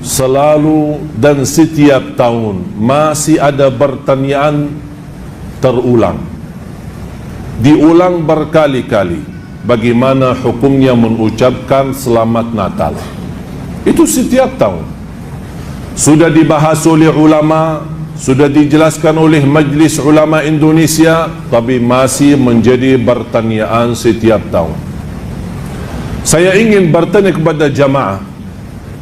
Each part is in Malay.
Selalu dan setiap tahun masih ada pertanyaan terulang, diulang berkali-kali, bagaimana hukumnya mengucapkan Selamat Natal. Itu setiap tahun sudah dibahas oleh ulama, sudah dijelaskan oleh Majlis Ulama Indonesia, tapi masih menjadi pertanyaan setiap tahun. Saya ingin bertanya kepada jamaah,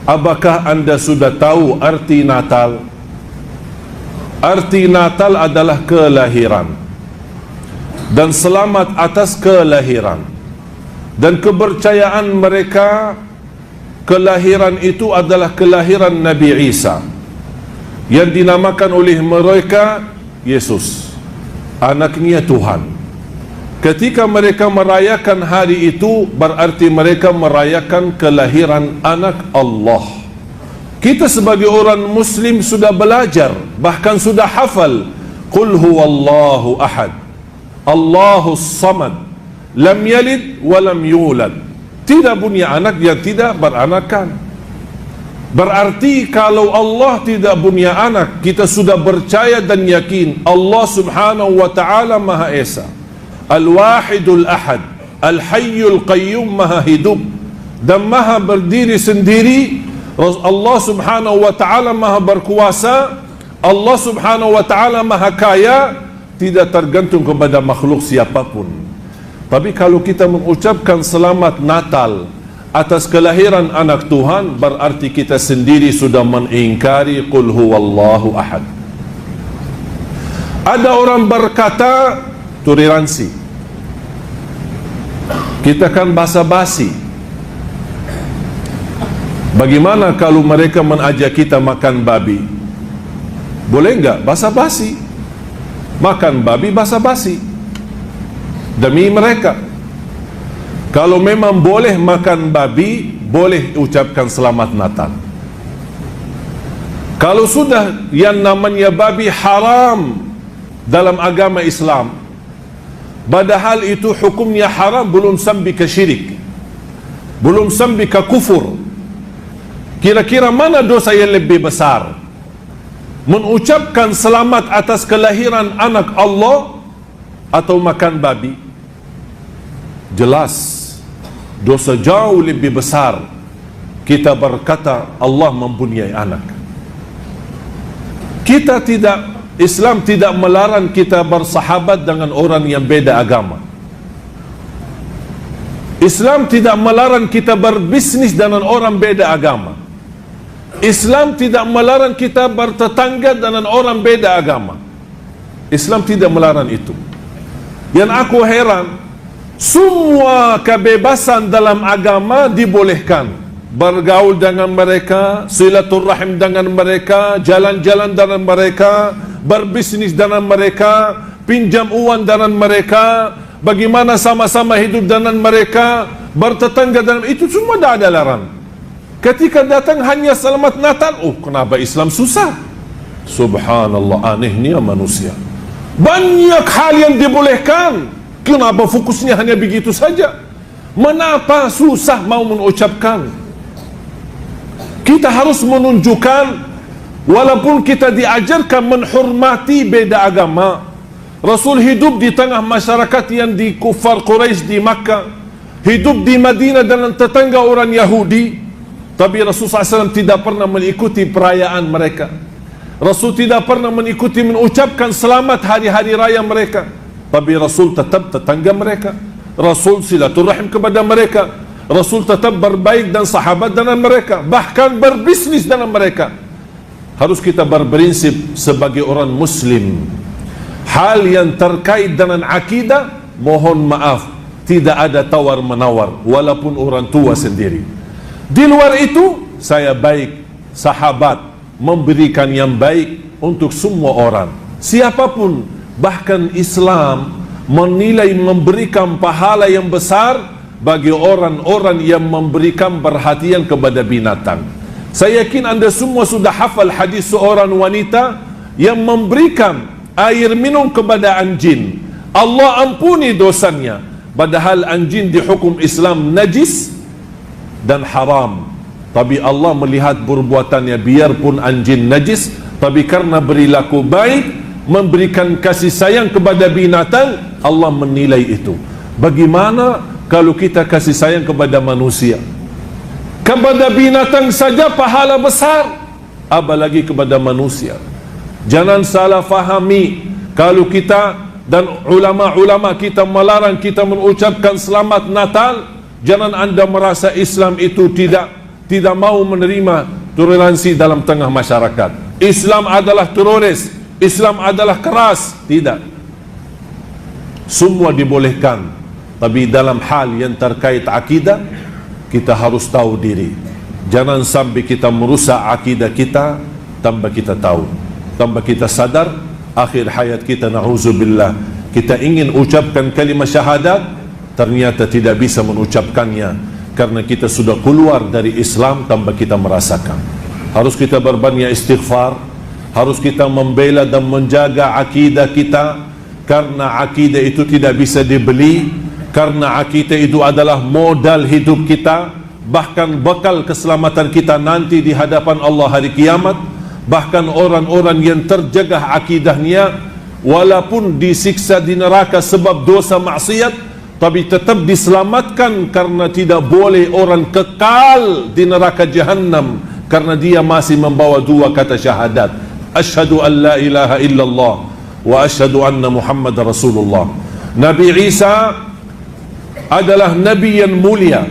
apakah anda sudah tahu arti Natal? Arti Natal adalah kelahiran dan selamat atas kelahiran. Dan kepercayaan mereka, kelahiran itu adalah kelahiran Nabi Isa, yang dinamakan oleh mereka Yesus, anaknya Tuhan. Ketika mereka merayakan hari itu, berarti mereka merayakan kelahiran anak Allah. Kita sebagai orang Muslim sudah belajar, bahkan sudah hafal, Qul huwallahu ahad, Allahus samad, lam yalid wa lam yulad. Tidak punya anak, yang tidak beranakan. Berarti kalau Allah tidak punya anak, kita sudah percaya dan yakin Allah subhanahu wa ta'ala Maha Esa, Al-Wahidul Ahad, Al-Hayyul Qayyum, Maha hidup dan Maha berdiri sendiri. Allah subhanahu wa ta'ala Maha berkuasa, Allah subhanahu wa ta'ala Maha kaya, tidak tergantung kepada makhluk siapapun. Tapi kalau kita mengucapkan Selamat Natal atas kelahiran anak Tuhan, berarti kita sendiri sudah mengingkari Qul huwallahu ahad. Ada orang berkata toleransi, kita kan basa-basi. Bagaimana kalau mereka mengajak kita makan babi? Boleh enggak basa-basi? Makan babi basa-basi demi mereka. Kalau memang boleh makan babi, boleh ucapkan Selamat Natal. Kalau sudah yang namanya babi haram dalam agama Islam, padahal itu hukumnya haram, belum sampai ke syirik, belum sampai ke kufur, kira-kira mana dosa yang lebih besar? Mengucapkan selamat atas kelahiran anak Allah atau makan babi? Jelas dosa jauh lebih besar kita berkata Allah mempunyai anak. Kita tidak, Islam tidak melarang kita bersahabat dengan orang yang beda agama. Islam tidak melarang kita berbisnis dengan orang beda agama. Islam tidak melarang kita bertetangga dengan orang beda agama. Islam tidak melarang itu. Yang aku heran, semua kebebasan dalam agama dibolehkan. Bergaul dengan mereka, silaturahim dengan mereka, jalan-jalan dengan mereka, berbisnis dengan mereka, pinjam uang dengan mereka, bagaimana sama-sama hidup dengan mereka, bertetangga dengan itu semua tidak ada larangan. Ketika datang hanya Selamat Natal, oh kenapa Islam susah? Subhanallah, anehnya manusia. Banyak hal yang dibolehkan, kenapa fokusnya hanya begitu saja? Mengapa susah mau mengucapkan? Kita harus menunjukkan, walaupun kita diajarkan menghormati beda agama. Rasul hidup di tengah masyarakat yang di kufar Quraisy di Makkah, hidup di Madinah dengan tetangga orang Yahudi. Tapi Rasul SAW tidak pernah mengikuti perayaan mereka. Rasul tidak pernah mengikuti mengucapkan selamat hari-hari raya mereka. Tapi Rasul tetap tetangga mereka. Rasul silaturahim kepada mereka. Rasul tetap berbaik dan sahabat dengan mereka. Bahkan berbisnis dengan mereka. Harus kita berprinsip sebagai orang Muslim. Hal yang terkait dengan akidah, mohon maaf, tidak ada tawar-menawar, walaupun orang tua sendiri. Di luar itu, saya baik, sahabat, memberikan yang baik untuk semua orang, siapapun. Bahkan Islam menilai memberikan pahala yang besar bagi orang-orang yang memberikan perhatian kepada binatang. Saya yakin anda semua sudah hafal hadis seorang wanita yang memberikan air minum kepada anjing. Allah ampuni dosanya, padahal anjing dihukum Islam najis dan haram. tapi Allah melihat perbuatannya, biarpun anjing najis, tapi karena berilaku baik, memberikan kasih sayang kepada binatang, Allah menilai itu. Bagaimana kalau kita kasih sayang kepada manusia? Kepada binatang saja pahala besar, apalagi kepada manusia. Jangan salah fahami, kalau kita dan ulama-ulama kita melarang kita mengucapkan selamat Natal, jangan anda merasa Islam itu tidak mau menerima toleransi dalam tengah masyarakat. Islam adalah teroris, Islam adalah keras. Tidak, semua dibolehkan, tapi dalam hal yang terkait akidah, kita harus tahu diri. Jangan sampai kita merusak akidah kita tanpa kita tahu, tanpa kita sadar. Akhir hayat kita, na'udzubillah, kita ingin ucapkan kalimat syahadat, ternyata tidak bisa mengucapkannya karena kita sudah keluar dari Islam tanpa kita merasakan. Harus kita berbanyak istighfar, harus kita membela dan menjaga akidah kita, karena akidah itu tidak bisa dibeli, karena akidah itu adalah modal hidup kita, bahkan bekal keselamatan kita nanti di hadapan Allah hari kiamat. Bahkan orang-orang yang terjaga akidahnya, walaupun disiksa di neraka sebab dosa maksiat, tapi tetap diselamatkan, karena tidak boleh orang kekal di neraka Jahannam karena dia masih membawa dua kata syahadat, asyhadu an la ilaha illallah wa asyhadu anna Muhammad Rasulullah. Nabi Isa adalah nabi yang mulia,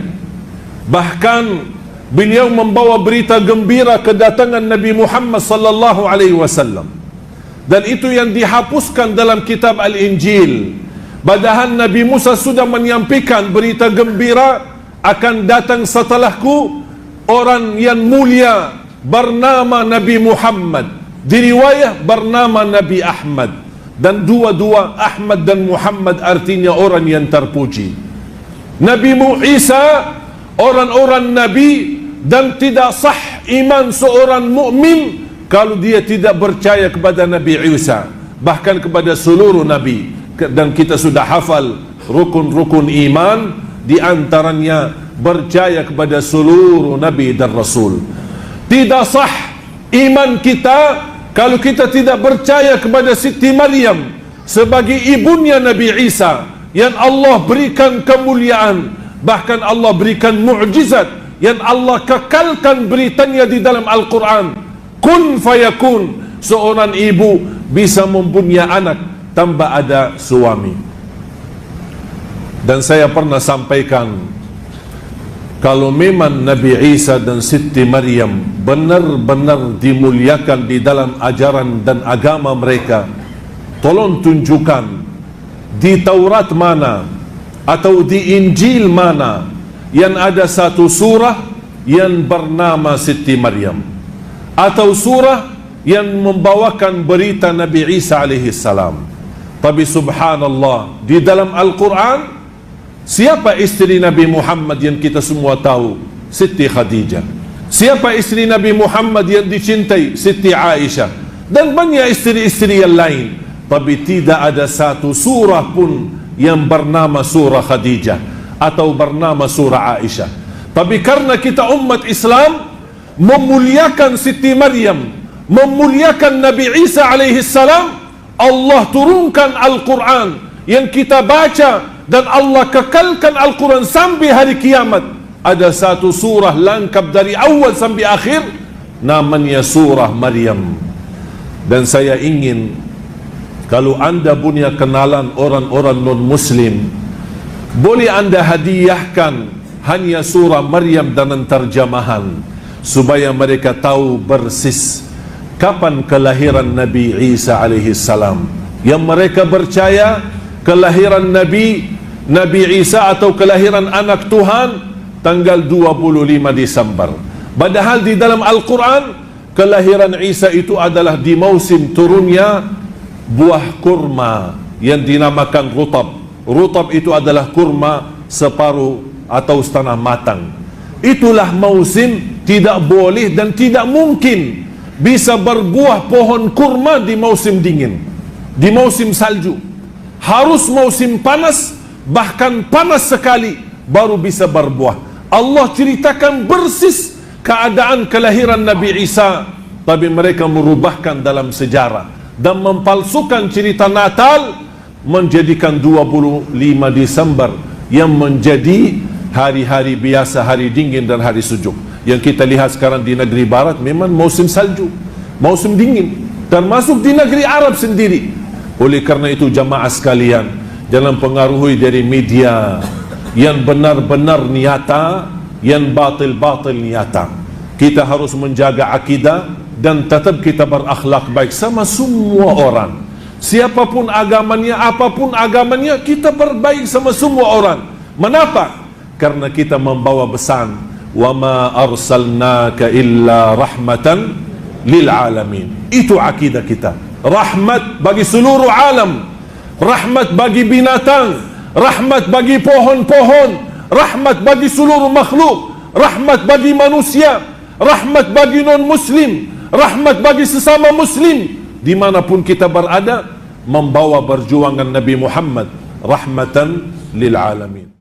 bahkan beliau membawa berita gembira kedatangan Nabi Muhammad sallallahu alaihi wasallam, dan itu yang dihapuskan dalam kitab Al-Injil. Padahal Nabi Musa sudah menyampaikan berita gembira, akan datang setelahku orang yang mulia bernama Nabi Muhammad, di riwayah bernama Nabi Ahmad, dan dua-dua Ahmad dan Muhammad artinya orang yang terpuji. Nabi Isa orang-orang nabi, dan tidak sah iman seorang mukmin kalau dia tidak percaya kepada Nabi Isa, bahkan kepada seluruh nabi. Dan kita sudah hafal rukun-rukun iman, di antaranya percaya kepada seluruh nabi dan rasul. Tidak sah iman kita kalau kita tidak percaya kepada Siti Maryam sebagai ibunya Nabi Isa, yang Allah berikan kemuliaan, bahkan Allah berikan mukjizat, yang Allah kekalkan beritanya di dalam Al-Quran. Kun fayakun, seorang ibu bisa mempunyai anak tanpa ada suami. Dan saya pernah sampaikan, kalau memang Nabi Isa dan Siti Maryam benar-benar dimuliakan di dalam ajaran dan agama mereka, tolong tunjukkan di Taurat mana atau di Injil mana yang ada satu surah yang bernama Siti Maryam, atau surah yang membawakan berita Nabi Isa alaihi salam. Tapi subhanallah, di dalam Al-Quran, siapa istri Nabi Muhammad yang kita semua tahu? Siti Khadijah. Siapa istri Nabi Muhammad yang dicintai? Siti Aisyah. Dan banyak istri-istri yang lain. Tapi tidak ada satu surah pun yang bernama surah Khadijah atau bernama surah Aisyah. Tapi karena kita umat Islam memuliakan Siti Maryam, memuliakan Nabi Isa alaihi salam, Allah turunkan Al-Quran yang kita baca, dan Allah kekalkan Al-Quran sampai hari kiamat. Ada satu surah lengkap dari awal sampai akhir, namanya surah Maryam. Dan saya ingin, kalau anda punya kenalan orang-orang non-muslim, boleh anda hadiahkan hanya surah Maryam dengan terjemahan, supaya mereka tahu persis kapan kelahiran Nabi Isa alaihi salam. Yang mereka percaya kelahiran Nabi Isa atau kelahiran anak Tuhan tanggal 25 Desember. Padahal di dalam Al-Quran, kelahiran Isa itu adalah di musim turunnya buah kurma yang dinamakan rutab. Rutab itu adalah kurma separuh atau setengah matang. Itulah musim, tidak boleh dan tidak mungkin bisa berbuah pohon kurma di musim dingin, di musim salju. Harus musim panas, bahkan panas sekali, baru bisa berbuah. Allah ceritakan persis keadaan kelahiran Nabi Isa, tapi mereka merubahkan dalam sejarah dan mempalsukan cerita Natal, menjadikan 25 Desember yang menjadi hari-hari biasa, hari dingin dan hari sejuk. Yang kita lihat sekarang di negeri barat memang musim salju, musim dingin, termasuk di negeri Arab sendiri. Oleh karena itu jamaah sekalian, jangan pengaruhi dari media yang benar-benar nyata, yang batil-batil nyata. Kita harus menjaga akidah dan tetap kita berakhlak baik sama semua orang. Siapapun agamanya, apapun agamanya, kita berbaik sama semua orang. Mengapa? Karena kita membawa pesan, wa ma arsalnaka illa rahmatan lil alamin. Itu akidah kita. Rahmat bagi seluruh alam, rahmat bagi binatang, rahmat bagi pohon-pohon, rahmat bagi seluruh makhluk, rahmat bagi manusia, rahmat bagi non-muslim, rahmat bagi sesama muslim dimanapun kita berada, membawa perjuangan Nabi Muhammad rahmatan lil alamin.